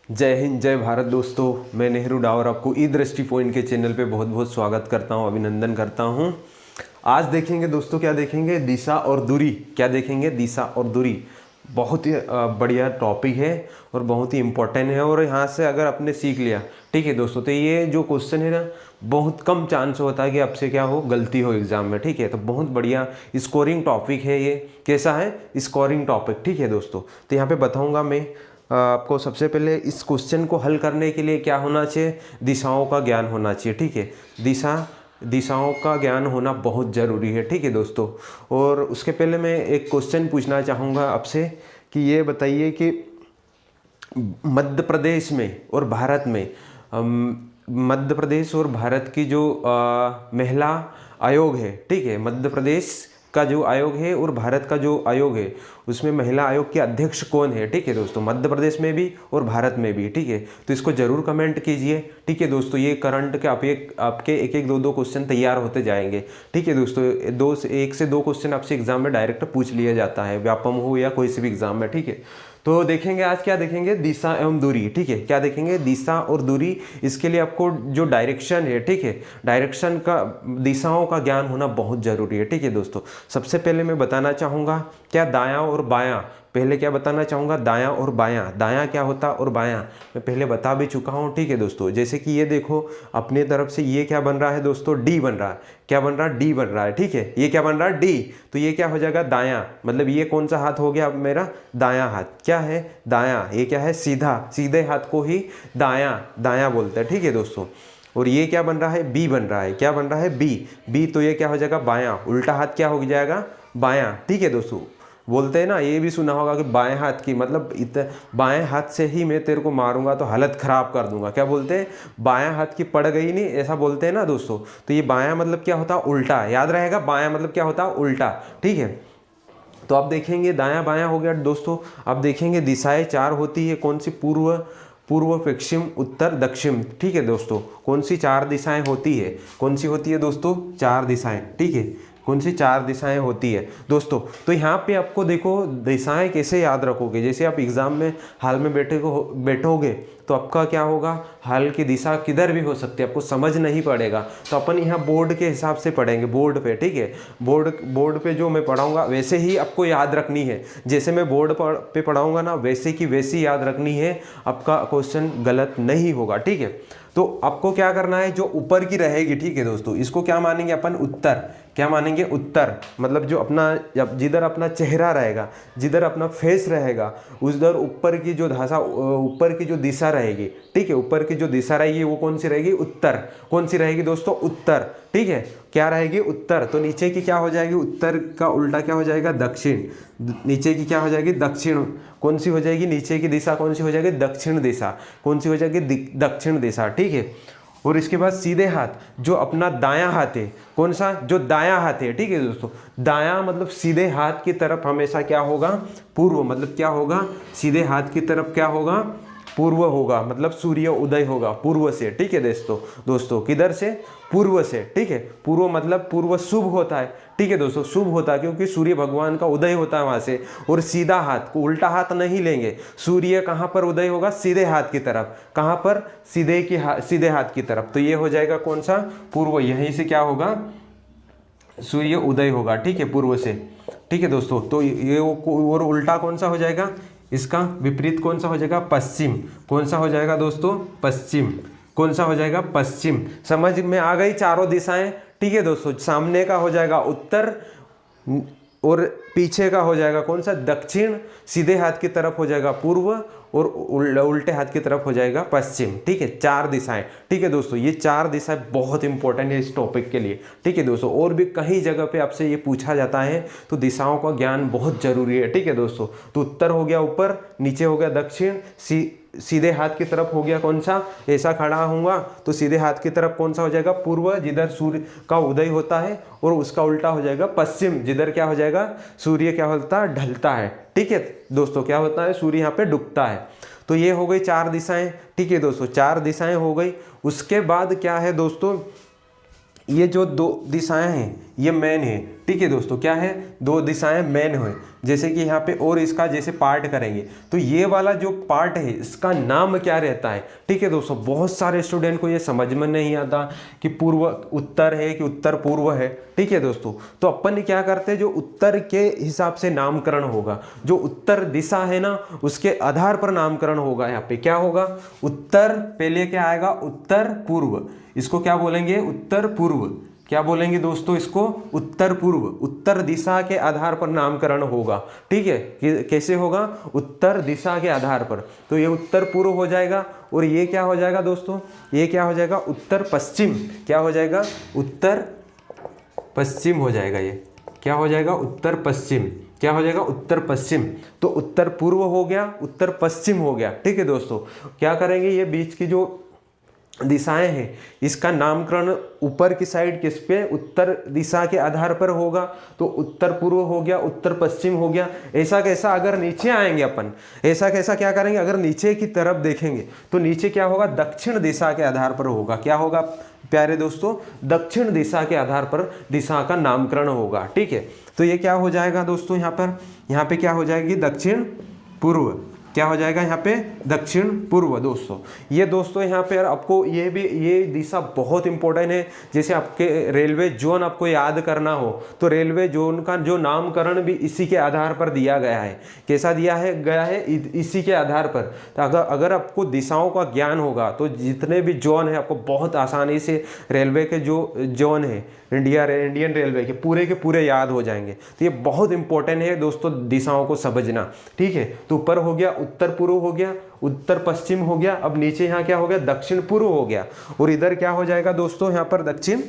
जय हिंद जय भारत दोस्तों, मैं नेहरू डावर आपको ई दृष्टि पॉइंट के चैनल पे बहुत बहुत स्वागत करता हूँ, अभिनंदन करता हूँ। आज देखेंगे दोस्तों, क्या देखेंगे? दिशा और दूरी। क्या देखेंगे? दिशा और दूरी। बहुत ही बढ़िया टॉपिक है और बहुत ही इम्पोर्टेंट है। और यहाँ से अगर आपने सीख लिया, ठीक है दोस्तों, तो ये जो क्वेश्चन है ना, बहुत कम चांस होता है कि आपसे क्या हो, गलती हो एग्जाम में। ठीक है, तो बहुत बढ़िया स्कोरिंग टॉपिक है ये। कैसा है? Scoring topic. ठीक है दोस्तों, तो यहाँ पे बताऊँगा मैं आपको। सबसे पहले इस क्वेश्चन को हल करने के लिए क्या होना चाहिए? दिशाओं का ज्ञान होना चाहिए। ठीक है, दिशाओं का ज्ञान होना बहुत ज़रूरी है। ठीक है दोस्तों, और उसके पहले मैं एक क्वेश्चन पूछना चाहूँगा आपसे कि ये बताइए कि मध्य प्रदेश में और भारत में मध्य प्रदेश और भारत की जो महिला आयोग है, ठीक है, मध्य प्रदेश का जो आयोग है और भारत का जो आयोग है, उसमें महिला आयोग के अध्यक्ष कौन है? ठीक है दोस्तों, मध्य प्रदेश में भी और भारत में भी। ठीक है, तो इसको जरूर कमेंट कीजिए। ठीक है दोस्तों, ये करंट के आपके एक एक दो क्वेश्चन तैयार होते जाएंगे। ठीक है दोस्तों, एक से दो क्वेश्चन आपसे एग्जाम में डायरेक्ट पूछ लिया जाता है, व्यापम हो या कोई से भी एग्जाम में। ठीक है, तो देखेंगे आज क्या देखेंगे? दिशा एवं दूरी। ठीक है, क्या देखेंगे? दिशा और दूरी। इसके लिए आपको जो डायरेक्शन है, ठीक है, डायरेक्शन का, दिशाओं का ज्ञान होना बहुत जरूरी है। ठीक है दोस्तों, सबसे पहले मैं बताना चाहूँगा क्या दायां और बायां। पहले क्या बताना चाहूँगा? दायां और बायां। दायां क्या होता और बायां मैं पहले बता भी चुका हूँ। ठीक है दोस्तों, जैसे कि ये देखो, अपने तरफ से ये क्या बन रहा है दोस्तों? डी बन रहा है। क्या बन रहा है? डी बन रहा है। ठीक है, ये क्या बन रहा है? डी। तो ये क्या हो जाएगा? दायां। मतलब ये कौन सा हाथ हो गया अब मेरा? दायां हाथ। क्या है? दायां। ये क्या है? सीधा। सीधे हाथ को ही दायां दायां बोलते हैं। ठीक है दोस्तों, और ये क्या बन रहा है? बी बन रहा है। क्या बन रहा है? बी। बी, तो ये क्या हो जाएगा? बायां। उल्टा हाथ क्या हो जाएगा? बायां। ठीक है दोस्तों, बोलते हैं ना, ये भी सुना होगा कि बाएं हाथ की मतलब बाएं हाथ से ही मैं तेरे को मारूंगा तो हालत खराब कर दूंगा। क्या बोलते हैं? बाएं हाथ की पड़ गई नहीं, ऐसा बोलते हैं ना दोस्तों। तो ये बायां मतलब क्या होता है? उल्टा। याद रहेगा, बायां मतलब क्या होता है? उल्टा। ठीक है, तो आप देखेंगे दायां बायां हो गया दोस्तों। अब देखेंगे दिशाएं चार होती है। कौन सी? पूर्व, पश्चिम, उत्तर, दक्षिण। ठीक है दोस्तों, कौन सी चार दिशाएं होती है? कौन सी होती है दोस्तों? चार दिशाएं। ठीक है, कौन सी चार दिशाएं होती है दोस्तों? तो यहाँ पे आपको देखो, दिशाएं कैसे याद रखोगे? जैसे आप एग्जाम में हाल में बैठोगे तो आपका क्या होगा? हाल की दिशा किधर भी हो सकती है, आपको समझ नहीं पड़ेगा। तो अपन यहाँ बोर्ड के हिसाब से पढ़ेंगे, बोर्ड पे। ठीक है, बोर्ड पे जो मैं पढ़ाऊंगा वैसे ही आपको याद रखनी है। जैसे मैं बोर्ड पे पढ़ाऊंगा ना, वैसे की वैसी याद रखनी है, आपका क्वेश्चन गलत नहीं होगा। ठीक है, तो आपको क्या करना है? जो ऊपर की रहेगी, ठीक है दोस्तों, इसको क्या मानेंगे अपन? उत्तर। क्या मानेंगे? उत्तर। मतलब जो अपना, जिधर अपना चेहरा रहेगा, जिधर अपना फेस रहेगा, उधर ऊपर की जो भाषा, ऊपर की जो दिशा रहेगी, ठीक है, ऊपर की जो दिशा रहेगी वो कौन सी रहेगी? उत्तर। कौन सी रहेगी दोस्तों? उत्तर। ठीक है, क्या रहेगी? उत्तर। तो नीचे की क्या हो जाएगी? उत्तर का उल्टा क्या हो जाएगा? दक्षिण। नीचे की क्या हो जाएगी? दक्षिण। कौन सी हो जाएगी? नीचे की दिशा कौन सी हो जाएगी? दक्षिण दिशा। कौन सी हो जाएगी? दक्षिण दिशा। ठीक है, और इसके बाद सीधे हाथ, जो अपना दायां हाथ है, कौन सा? जो दायां हाथ है। ठीक है दोस्तों, दायां मतलब सीधे हाथ की तरफ हमेशा क्या होगा? पूर्व। मतलब क्या होगा? सीधे हाथ की तरफ क्या होगा? पूर्व होगा। मतलब सूर्य उदय होगा पूर्व से। ठीक है दोस्तों, किधर से? पूर्व से। ठीक है, पूर्व मतलब पूर्व शुभ होता है। ठीक है दोस्तों, शुभ होता है क्योंकि सूर्य भगवान का उदय होता है वहां से। और सीधा हाथ को, उल्टा हाथ नहीं लेंगे। सूर्य कहां पर उदय होगा? सीधे हाथ की तरफ। कहां पर? सीधे हाथ की तरफ। तो ये हो जाएगा कौन सा? पूर्व। यहीं से क्या होगा? सूर्य उदय होगा। ठीक है, पूर्व से। ठीक है दोस्तों, तो ये और उल्टा कौन सा हो जाएगा? इसका विपरीत कौन सा हो जाएगा? पश्चिम। कौन सा हो जाएगा दोस्तों? पश्चिम। कौन सा हो जाएगा? पश्चिम। समझ में आ गई चारों दिशाएं? ठीक है दोस्तों, सामने का हो जाएगा उत्तर और पीछे का हो जाएगा कौन सा? दक्षिण। सीधे हाथ की तरफ हो जाएगा पूर्व और उल्टे हाथ की तरफ हो जाएगा पश्चिम। ठीक है, चार दिशाएं। ठीक है दोस्तों, ये चार दिशाएं बहुत इंपॉर्टेंट है इस टॉपिक के लिए। ठीक है दोस्तों, और भी कई जगह पे आपसे ये पूछा जाता है, तो दिशाओं का ज्ञान बहुत जरूरी है। ठीक है दोस्तों, तो उत्तर हो गया ऊपर, नीचे हो गया दक्षिण, सीधे हाथ की तरफ हो गया कौन सा? ऐसा खड़ा होऊंगा तो सीधे हाथ की तरफ कौन सा हो जाएगा? पूर्व, जिधर सूर्य का उदय होता है, और उसका उल्टा हो जाएगा पश्चिम, जिधर क्या हो जाएगा? सूर्य क्या होता है? ढलता है। ठीक है दोस्तों, क्या होता है? सूर्य यहाँ पे डूबता है। तो ये हो गई चार दिशाएं। ठीक है दोस्तों, चार दिशाएं हो गई। उसके बाद क्या है दोस्तों? ये जो दो दिशाएं हैं, ये मेन है, ठीक है दोस्तों। क्या है, दो दिशाएं मेन है, जैसे कि यहाँ पे और इसका जैसे पार्ट करेंगे तो ये वाला जो पार्ट है इसका नाम क्या रहता है, ठीक है दोस्तों। बहुत सारे स्टूडेंट को ये समझ में नहीं आता कि पूर्व उत्तर है कि उत्तर पूर्व है, ठीक है दोस्तों। तो अपन क्या करते हैं, जो उत्तर के हिसाब से नामकरण होगा, जो उत्तर दिशा है ना उसके आधार पर नामकरण होगा। यहाँ पे क्या होगा, उत्तर पहले क्या आएगा, उत्तर पूर्व, इसको क्या बोलेंगे, उत्तर पूर्व। क्या बोलेंगे दोस्तों, इसको उत्तर पूर्व। उत्तर दिशा के आधार पर नामकरण होगा, ठीक है। कैसे होगा, उत्तर दिशा के आधार पर। तो ये उत्तर पूर्व हो जाएगा और ये क्या हो जाएगा दोस्तों, ये क्या हो जाएगा, उत्तर पश्चिम। क्या हो जाएगा, उत्तर पश्चिम हो जाएगा। ये क्या हो जाएगा, उत्तर पश्चिम। क्या हो जाएगा, उत्तर पश्चिम। तो उत्तर पूर्व हो गया, उत्तर पश्चिम हो गया, ठीक है दोस्तों। क्या करेंगे, ये बीच की जो दिशाएं हैं इसका नामकरण ऊपर की साइड किस पे, उत्तर दिशा के आधार पर होगा। तो उत्तर पूर्व हो गया, उत्तर पश्चिम हो गया। ऐसा कैसा, अगर नीचे आएंगे अपन, ऐसा कैसा क्या करेंगे, अगर नीचे की तरफ देखेंगे तो नीचे क्या होगा, दक्षिण दिशा के आधार पर होगा। क्या होगा प्यारे दोस्तों, दक्षिण दिशा के आधार पर दिशा का नामकरण होगा, ठीक है। तो ये क्या हो जाएगा दोस्तों, यहाँ पे क्या हो जाएगी, दक्षिण पूर्व। क्या हो जाएगा यहाँ पे, दक्षिण पूर्व दोस्तों। ये दोस्तों यहाँ पे आपको ये भी, ये दिशा बहुत इंपॉर्टेंट है। जैसे आपके रेलवे जोन आपको याद करना हो तो रेलवे जोन का जो नामकरण भी इसी के आधार पर दिया गया है। कैसा दिया है गया है, इसी के आधार पर। तो अगर आपको दिशाओं का ज्ञान होगा तो जितने भी जोन है आपको बहुत आसानी से रेलवे के जो जोन है इंडियन रेलवे के पूरे याद हो जाएंगे। तो ये बहुत इंपॉर्टेंट है दोस्तों दिशाओं को समझना, ठीक है। तो ऊपर हो गया उत्तर पूर्व हो गया, उत्तर पश्चिम हो गया। अब नीचे यहाँ क्या हो गया, दक्षिण पूर्व हो गया। और इधर क्या हो जाएगा दोस्तों, यहाँ पर दक्षिण,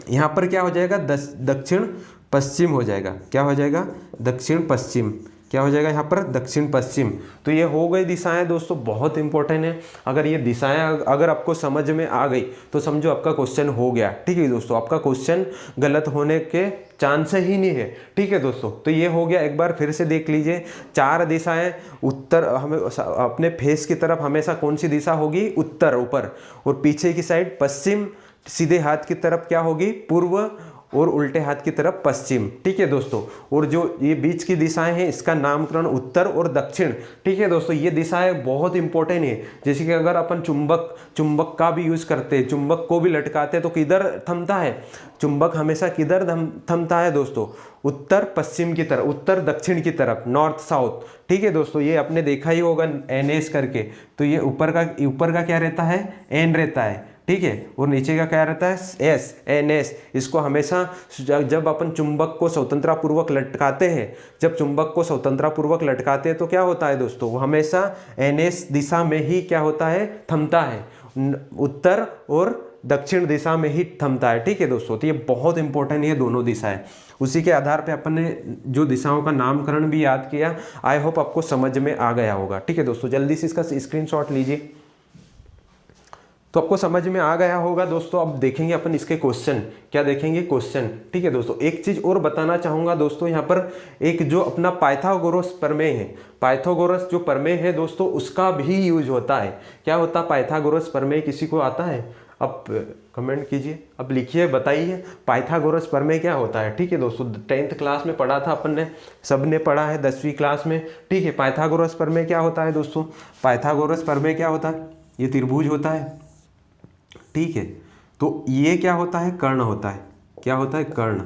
यहाँ पर क्या हो जाएगा, दक्षिण पश्चिम हो जाएगा। क्या हो जाएगा, दक्षिण पश्चिम। क्या हो जाएगा यहाँ पर, दक्षिण पश्चिम। तो ये हो गई दिशाएं दोस्तों, बहुत इंपॉर्टेंट है। अगर ये दिशाएं अगर आपको समझ में आ गई तो समझो आपका क्वेश्चन हो गया, ठीक है दोस्तों। आपका क्वेश्चन गलत होने के चांस ही नहीं है, ठीक है दोस्तों। तो ये हो गया, एक बार फिर से देख लीजिए। चार दिशाएं, उत्तर, हमें अपने फेस की तरफ हमेशा कौन सी दिशा होगी, उत्तर ऊपर, और पीछे की साइड पश्चिम, सीधे हाथ की तरफ क्या होगी, पूर्व, और उल्टे हाथ की तरफ पश्चिम, ठीक है दोस्तों। और जो ये बीच की दिशाएं हैं इसका नामकरण उत्तर और दक्षिण, ठीक है दोस्तों। ये दिशाएं बहुत इंपॉर्टेंट है। जैसे कि अगर अपन चुंबक का भी यूज करते हैं, चुंबक को भी लटकाते हैं तो किधर थमता है, चुंबक हमेशा किधर थमता है दोस्तों, उत्तर पश्चिम की तरफ, उत्तर दक्षिण की तरफ, नॉर्थ साउथ, ठीक है दोस्तों। ये आपने देखा ही होगा NS करके। तो ये ऊपर का क्या रहता है, N रहता है, ठीक है। और नीचे का क्या रहता है, S, NS। इसको हमेशा जब अपन चुंबक को स्वतंत्रतापूर्वक लटकाते हैं, जब चुंबक को स्वतंत्रतापूर्वक लटकाते हैं तो क्या होता है दोस्तों, वो हमेशा NS दिशा में ही क्या होता है, थमता है, उत्तर और दक्षिण दिशा में ही थमता है, ठीक है दोस्तों। तो ये बहुत इंपॉर्टेंट है दोनों दिशाएं। उसी के आधार पे अपन ने जो दिशाओं का नामकरण भी याद किया। आई होप आपको समझ में आ गया होगा, ठीक है दोस्तों। जल्दी से इसका स्क्रीनशॉट लीजिए। तो आपको समझ में आ गया होगा दोस्तों। अब देखेंगे अपन इसके क्वेश्चन, क्या देखेंगे, क्वेश्चन, ठीक है दोस्तों। एक चीज और बताना चाहूंगा दोस्तों, यहाँ पर एक जो अपना पाइथागोरस प्रमेय है, पाइथागोरस जो प्रमेय है दोस्तों उसका भी यूज होता है। क्या होता है पाइथागोरस प्रमेय, किसी को आता है, अब कमेंट कीजिए, अब लिखिए, बताइए पाइथागोरस प्रमेय क्या होता है, ठीक है दोस्तों। 10th क्लास में पढ़ा था अपन ने, सब ने पढ़ा है 10वीं क्लास में, ठीक है। पाइथागोरस प्रमेय क्या होता है दोस्तों, पाइथागोरस प्रमेय क्या होता है, ये त्रिभुज होता है, ठीक है। तो ये क्या होता है, कर्ण होता है। क्या होता है, कर्ण।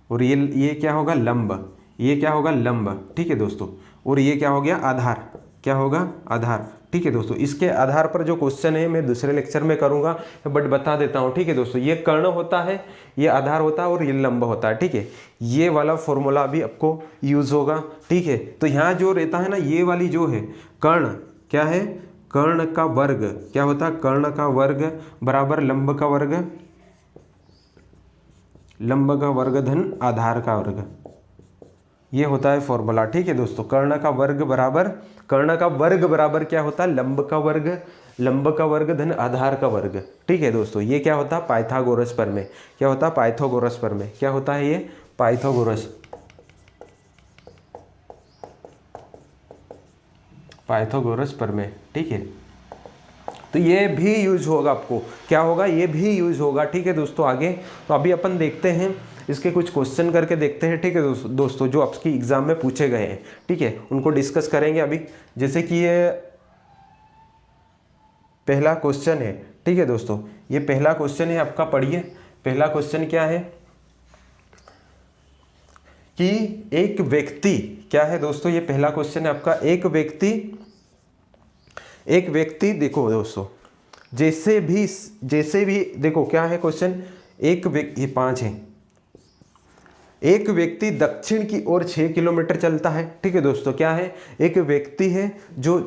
और ये क्या होगा, लंब। ये क्या होगा, लंब, ठीक है दोस्तों। और ये क्या हो गया, आधार। क्या होगा, आधार, ठीक है दोस्तों। इसके आधार पर जो क्वेश्चन है मैं दूसरे लेक्चर में करूंगा, बट बता देता हूँ, ठीक है दोस्तों। ये कर्ण होता है, ये आधार होता है और ये लंब होता है, ठीक है। ये वाला फॉर्मूला भी आपको यूज होगा, ठीक है। तो यहाँ जो रहता है ना, ये वाली जो है कर्ण, क्या है, कर्ण का वर्ग। क्या होता है, कर्ण का वर्ग बराबर लंब का वर्ग, लंब का वर्ग धन आधार का वर्ग, ये होता है फॉर्मूला, ठीक है दोस्तों। कर्ण का वर्ग बराबर क्या होता है, लंब का वर्ग, लंब का वर्ग धन आधार का वर्ग, ठीक है दोस्तों। ये क्या होता है, पाइथागोरस प्रमेय। क्या होता है, पाइथागोरस प्रमेय। क्या होता है ये, पाइथागोरस प्रमेय, ठीक है। तो ये भी यूज होगा आपको, क्या होगा, ये भी यूज होगा, ठीक है दोस्तों। आगे तो अभी अपन देखते हैं इसके कुछ क्वेश्चन करके देखते हैं, ठीक है दोस्तों, जो आपकी एग्जाम में पूछे गए हैं, ठीक है, उनको डिस्कस करेंगे अभी। जैसे कि ये पहला क्वेश्चन है, ठीक है दोस्तों, ये पहला क्वेश्चन है आपका, पढ़िए। पहला क्वेश्चन क्या है कि एक व्यक्ति, क्या है दोस्तों, ये पहला क्वेश्चन है आपका, एक व्यक्ति देखो दोस्तों, जैसे भी देखो क्या है क्वेश्चन, एक व्यक्ति, ये 5 है, एक व्यक्ति दक्षिण की ओर 6 किलोमीटर चलता है, ठीक है दोस्तों, क्या है, एक व्यक्ति है जो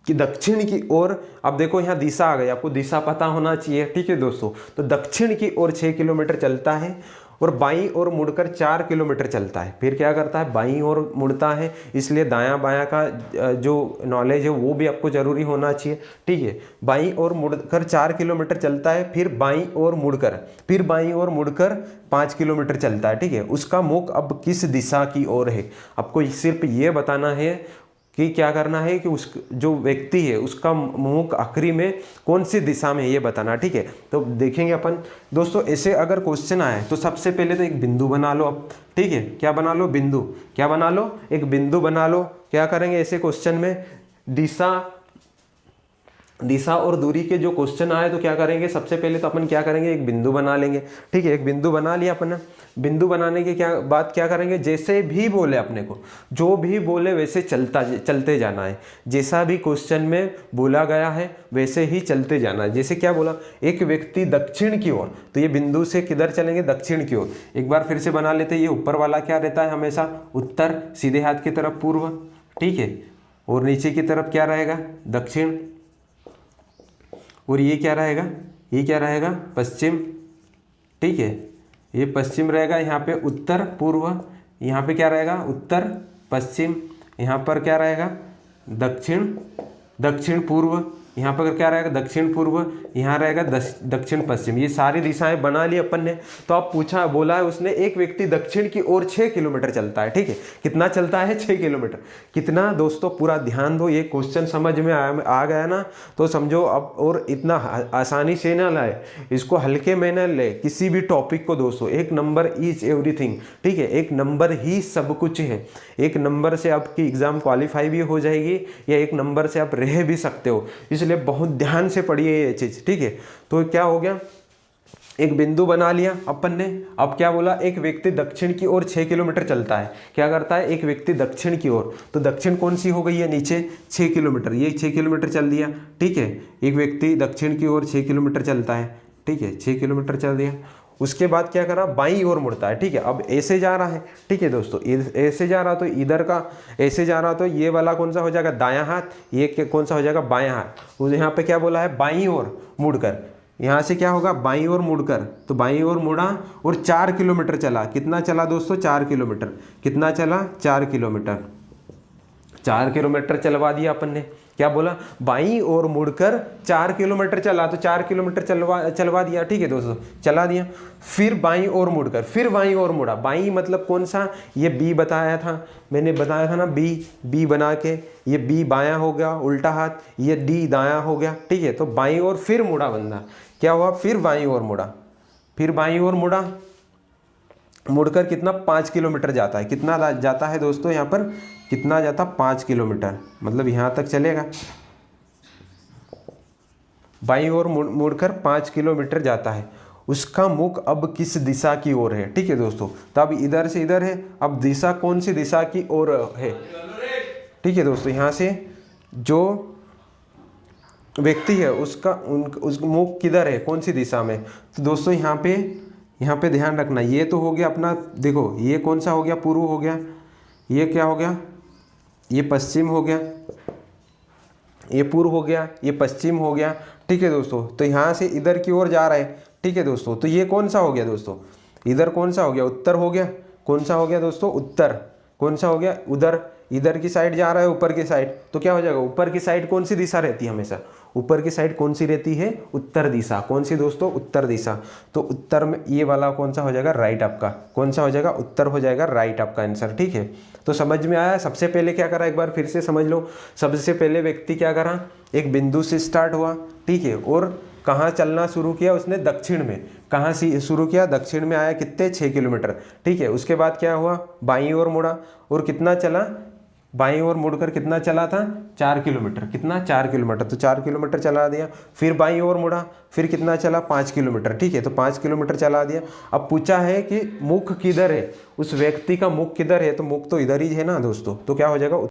कि दक्षिण की ओर, अब देखो यहाँ दिशा आ गई, आपको दिशा पता होना चाहिए, ठीक है दोस्तों, तो दक्षिण की ओर 6 किलोमीटर चलता है और बाईं ओर मुड़कर 4 किलोमीटर चलता है। फिर क्या करता है, बाईं ओर मुड़ता है, इसलिए दायां बायां का जो नॉलेज है वो भी आपको जरूरी होना चाहिए, ठीक है। बाईं ओर मुड़कर 4 किलोमीटर चलता है, फिर बाईं ओर मुड़कर 5 किलोमीटर चलता है, ठीक है। उसका मुख अब किस दिशा की ओर है, आपको सिर्फ ये बताना है कि क्या करना है कि उस जो व्यक्ति है उसका मुख आखिरी में कौन सी दिशा में है ये बताना, ठीक है। तो देखेंगे अपन दोस्तों, ऐसे अगर क्वेश्चन आए तो सबसे पहले तो एक बिंदु बना लो अब, ठीक है, क्या बना लो, बिंदु, क्या बना लो, एक बिंदु बना लो। क्या करेंगे ऐसे क्वेश्चन में, दिशा और दूरी के जो क्वेश्चन आए तो क्या करेंगे, सबसे पहले तो अपन क्या करेंगे, एक बिंदु बना लेंगे, ठीक है। एक बिंदु बना लिया अपन, बिंदु बनाने के बाद क्या करेंगे, जैसे भी बोले अपने को, जो भी बोले वैसे चलते जाना है, जैसा भी क्वेश्चन में बोला गया है वैसे ही चलते जाना है। जैसे क्या बोला, एक व्यक्ति दक्षिण की ओर, तो ये बिंदु से किधर चलेंगे, दक्षिण की ओर। एक बार फिर से बना लेते हैं, ये ऊपर वाला क्या रहता है हमेशा, उत्तर, सीधे हाथ की तरफ पूर्व, ठीक है, और नीचे की तरफ क्या रहेगा, दक्षिण, और ये क्या रहेगा, पश्चिम, ठीक है, ये पश्चिम रहेगा, यहाँ पे उत्तर पूर्व, यहाँ पे क्या रहेगा, उत्तर पश्चिम, यहाँ पर क्या रहेगा, दक्षिण पूर्व, यहाँ पर क्या रहेगा, दक्षिण पूर्व, यहाँ रहेगा दक्षिण पश्चिम। ये सारी दिशाएं बना ली अपन ने। तो अब बोला है उसने, एक व्यक्ति दक्षिण की ओर 6 किलोमीटर चलता है, ठीक है, कितना चलता है, 6 किलोमीटर। कितना दोस्तों, पूरा ध्यान दो, ये क्वेश्चन समझ में आ गया ना, तो समझो अब, और इतना आसानी से ना लाए, इसको हल्के में ना ले किसी भी टॉपिक को दोस्तों। एक नंबर इज एवरीथिंग, ठीक है, एक नंबर ही सब कुछ है। एक नंबर से आपकी एग्जाम क्वालिफाई भी हो जाएगी, या एक नंबर से आप रह भी सकते हो, इसलिए बहुत ध्यान से पढ़िए ये चीज, ठीक है। तो क्या हो गया, एक बिंदु बना लिया अपन ने। अब क्या बोला, एक व्यक्ति दक्षिण की ओर 6 किलोमीटर चलता है। क्या करता है, एक व्यक्ति दक्षिण की ओर, तो दक्षिण कौन सी हो गई है, नीचे 6 किलोमीटर, ये 6 किलोमीटर चल दिया, ठीक है। एक व्यक्ति दक्षिण की ओर 6 किलोमीटर चलता है, ठीक है, 6 किलोमीटर चल दिया। उसके बाद क्या करा, बाईं ओर मुड़ता है, ठीक है। अब ऐसे जा रहा है, ठीक है दोस्तों, ऐसे जा रहा तो इधर का, ऐसे जा रहा तो ये वाला कौन सा हो जाएगा, दायां हाथ, ये कौन सा हो जाएगा, बायां हाथ। यहाँ पे क्या बोला है, बाईं ओर मुड़कर, यहाँ से क्या होगा, बाईं ओर मुड़कर, तो बाईं ओर मुड़ा और 4 किलोमीटर चला। कितना चला दोस्तों, 4 किलोमीटर। कितना चला, 4 किलोमीटर। 4 किलोमीटर चलवा दिया अपन ने। क्या बोला, बाईं ओर मुड़कर 4 किलोमीटर चला, तो 4 किलोमीटर चलवा दिया, ठीक है दोस्तों, चला दिया। फिर बाईं ओर मुड़कर, फिर बाईं ओर मुड़ा। बाईं मतलब कौन सा, ये बी बताया था, मैंने बताया था ना, बी बना के, ये बी बायां हो गया उल्टा हाथ, ये डी दायां हो गया, ठीक है। तो बाईं ओर फिर मुड़ा बंदा, क्या हुआ, फिर बाईं ओर मुड़ा, फिर बाईं ओर मुड़ा, मुड़कर कितना, 5 किलोमीटर जाता है। कितना जाता है दोस्तों, यहाँ पर कितना जाता, 5 किलोमीटर, मतलब यहाँ तक चलेगा। बाईं ओर मुड़कर 5 किलोमीटर जाता है। उसका मुख अब किस दिशा की ओर है, ठीक है दोस्तों। तो अब इधर से इधर है, अब दिशा कौन सी दिशा की ओर है, ठीक है दोस्तों। यहाँ से जो व्यक्ति है उसका उस मुख किधर है, कौन सी दिशा में। तो दोस्तों यहाँ पे ध्यान रखना, ये तो हो गया अपना, देखो ये कौन सा हो गया, पूर्व हो गया, ये क्या हो गया, ये पश्चिम हो गया, ये पूर्व हो गया, ये पश्चिम हो गया, ठीक है दोस्तों। तो यहाँ से इधर की ओर जा रहा है, ठीक है दोस्तों। तो ये कौन सा हो गया दोस्तों, इधर कौन सा हो गया, उत्तर हो गया। कौन सा हो गया दोस्तों, उत्तर। कौन सा हो गया, उधर, इधर की साइड जा रहा है, ऊपर की साइड, तो क्या हो जाएगा, ऊपर की साइड कौन सी दिशा रहती है हमेशा, ऊपर की साइड कौन सी रहती है, उत्तर दिशा। कौन सी दोस्तों, उत्तर दिशा। तो उत्तर में ये वाला कौन सा हो जाएगा, राइट आपका, कौन सा हो जाएगा, उत्तर हो जाएगा, राइट आपका आंसर, ठीक है। तो समझ में आया। सबसे पहले क्या करा, एक बार फिर से समझ लो। सबसे पहले व्यक्ति क्या करा, एक बिंदु से स्टार्ट हुआ, ठीक है, और कहाँ चलना शुरू किया उसने, दक्षिण में, कहाँ से शुरू किया, दक्षिण में आया, कितने 6 किलोमीटर, ठीक है। उसके बाद क्या हुआ, बाईं ओर मुड़ा और कितना चला, बाईं ओर मुड़कर कितना चला था, 4 किलोमीटर, कितना 4 किलोमीटर, तो 4 किलोमीटर चला दिया। फिर बाईं ओर मुड़ा, फिर कितना चला, 5 किलोमीटर, ठीक है, तो 5 किलोमीटर चला दिया। अब पूछा है कि मुख किधर है, उस व्यक्ति का मुख किधर है, तो मुख तो इधर ही है ना दोस्तों, तो क्या हो जाएगा